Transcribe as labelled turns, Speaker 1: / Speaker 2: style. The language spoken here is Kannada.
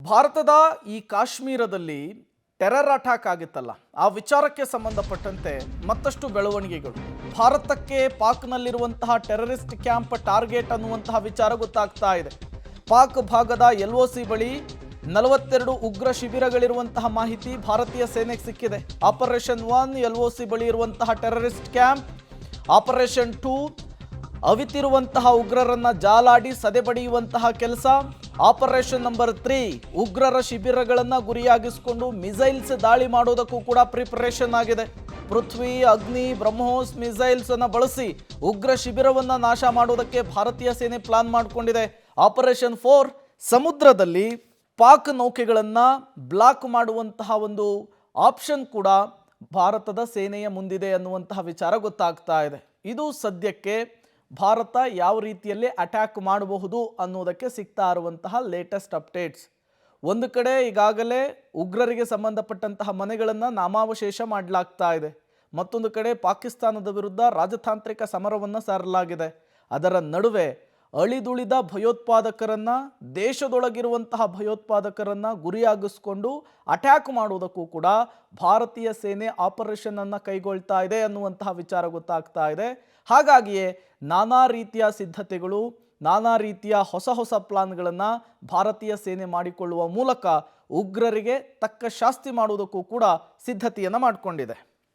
Speaker 1: ಭಾರತದ ಈ ಕಾಶ್ಮೀರದಲ್ಲಿ ಟೆರರ್ ಅಟ್ಯಾಕ್ ಆಗಿತ್ತಲ್ಲ, ಆ ವಿಚಾರಕ್ಕೆ ಸಂಬಂಧಪಟ್ಟಂತೆ ಮತ್ತಷ್ಟು ಬೆಳವಣಿಗೆಗಳು. ಭಾರತಕ್ಕೆ ಪಾಕ್ನಲ್ಲಿರುವಂತಹ ಟೆರರಿಸ್ಟ್ ಕ್ಯಾಂಪ್ ಟಾರ್ಗೆಟ್ ಅನ್ನುವಂತಹ ವಿಚಾರ ಗೊತ್ತಾಗ್ತಾ ಇದೆ. ಪಾಕ್ ಭಾಗದ LOC ಬಳಿ 42 ಉಗ್ರ ಶಿಬಿರಗಳಿರುವಂತಹ ಮಾಹಿತಿ ಭಾರತೀಯ ಸೇನೆಗೆ ಸಿಕ್ಕಿದೆ. ಆಪರೇಷನ್ 1 LOC ಬಳಿ ಇರುವಂತಹ ಟೆರರಿಸ್ಟ್ ಕ್ಯಾಂಪ್, ಆಪರೇಷನ್ 2 ಅವಿತಿರುವಂತಹ ಉಗ್ರರನ್ನ ಜಾಲಾಡಿ ಸದೆಬಡಿಯುವಂತಹ ಕೆಲಸ, ಆಪರೇಷನ್ ನಂಬರ್ 3 ಉಗ್ರರ ಶಿಬಿರಗಳನ್ನು ಗುರಿಯಾಗಿಸಿಕೊಂಡು ಮಿಸೈಲ್ಸ್ ದಾಳಿ ಮಾಡೋದಕ್ಕೂ ಕೂಡ ಪ್ರಿಪರೇಷನ್ ಆಗಿದೆ. ಪೃಥ್ವಿ, ಅಗ್ನಿ, ಬ್ರಹ್ಮೋಸ್ ಮಿಸೈಲ್ಸ್ ಅನ್ನು ಬಳಸಿ ಉಗ್ರ ಶಿಬಿರವನ್ನು ನಾಶ ಮಾಡೋದಕ್ಕೆ ಭಾರತೀಯ ಸೇನೆ ಪ್ಲಾನ್ ಮಾಡಿಕೊಂಡಿದೆ. ಆಪರೇಷನ್ 4 ಸಮುದ್ರದಲ್ಲಿ ಪಾಕ್ ನೌಕೆಗಳನ್ನು ಬ್ಲಾಕ್ ಮಾಡುವಂತಹ ಒಂದು ಆಪ್ಷನ್ ಕೂಡ ಭಾರತದ ಸೇನೆಯ ಮುಂದಿದೆ ಅನ್ನುವಂತಹ ವಿಚಾರ ಗೊತ್ತಾಗ್ತಾ ಇದೆ. ಇದು ಸದ್ಯಕ್ಕೆ ಭಾರತ ಯಾವ ರೀತಿಯಲ್ಲಿ ಅಟ್ಯಾಕ್ ಮಾಡಬಹುದು ಅನ್ನೋದಕ್ಕೆ ಸಿಗ್ತಾ ಇರುವಂತಹ ಲೇಟೆಸ್ಟ್ ಅಪ್ಡೇಟ್ಸ್. ಒಂದು ಕಡೆ ಈಗಾಗಲೇ ಉಗ್ರರಿಗೆ ಸಂಬಂಧಪಟ್ಟಂತಹ ಮನೆಗಳನ್ನು ನಾಮಾವಶೇಷ ಮಾಡಲಾಗ್ತಾ ಇದೆ. ಮತ್ತೊಂದು ಕಡೆ ಪಾಕಿಸ್ತಾನದ ವಿರುದ್ಧ ರಾಜತಾಂತ್ರಿಕ ಸಮರವನ್ನು ಸಾರಲಾಗಿದೆ. ಅದರ ನಡುವೆ ಅಳಿದುಳಿದ ಭಯೋತ್ಪಾದಕರನ್ನು, ದೇಶದೊಳಗಿರುವಂತಹ ಭಯೋತ್ಪಾದಕರನ್ನು ಗುರಿಯಾಗಿಸ್ಕೊಂಡು ಅಟ್ಯಾಕ್ ಮಾಡುವುದಕ್ಕೂ ಕೂಡ ಭಾರತೀಯ ಸೇನೆ ಆಪರೇಷನ್ ಅನ್ನು ಕೈಗೊಳ್ತಾ ಇದೆ ಅನ್ನುವಂತಹ ವಿಚಾರ ಗೊತ್ತಾಗ್ತಾ ಇದೆ. ಹಾಗಾಗಿಯೇ ನಾನಾ ರೀತಿಯ ಸಿದ್ಧತೆಗಳು, ನಾನಾ ರೀತಿಯ ಹೊಸ ಪ್ಲಾನ್ಗಳನ್ನು ಭಾರತೀಯ ಸೇನೆ ಮಾಡಿಕೊಳ್ಳುವ ಮೂಲಕ ಉಗ್ರರಿಗೆ ತಕ್ಕ ಶಾಸ್ತಿ ಮಾಡುವುದಕ್ಕೂ ಕೂಡ ಸಿದ್ಧತೆಯನ್ನು ಮಾಡಿಕೊಂಡಿದೆ.